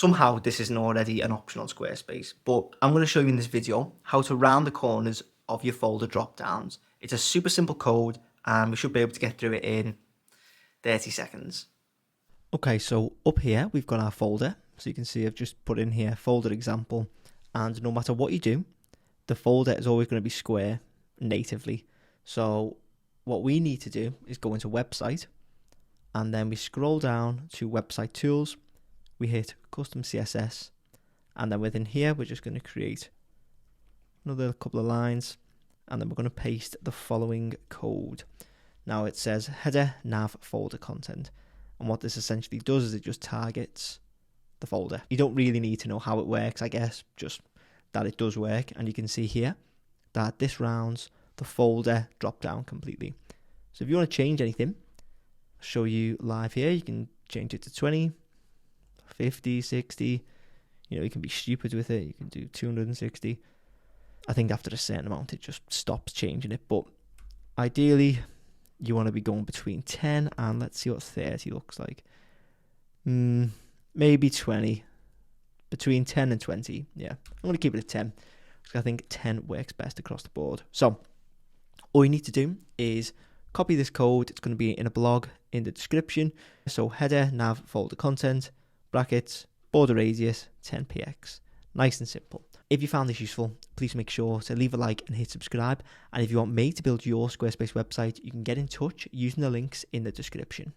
Somehow this isn't already an option on Squarespace, but I'm going to show you in this video how to round the corners of your folder drop-downs. It's a super simple code and we should be able to get through it in 30 seconds. Okay, so up here we've got our folder. So you can see I've just put in here folder example, and no matter what you do, the folder is always going to be square natively. So what we need to do is go into website, and then we scroll down to website tools, we hit custom CSS, and then within here we're just going to create another couple of lines, and then we're going to paste the following code. Now it says header nav folder content, and what this essentially does is it just targets the folder. You don't really need to know how it works, I guess, just that it does work. And you can see here that this rounds the folder drop down completely. So if you want to change anything, I'll show you live here. You can change it to 20, 50, 60. You can be stupid with it. You can do 260. I think after a certain amount it just stops changing it, but ideally you want to be going between 10 and let's see what 30 looks like. Maybe 20. Between 10 and 20. Yeah, I'm going to keep it at 10 because I think 10 works best across the board. So all you need to do is copy this code. It's going to be in a blog in the description. So header nav folder content, brackets, border radius 10px. Nice and simple. If you found this useful, please make sure to leave a like and hit subscribe. And if you want me to build your Squarespace website, you can get in touch using the links in the description.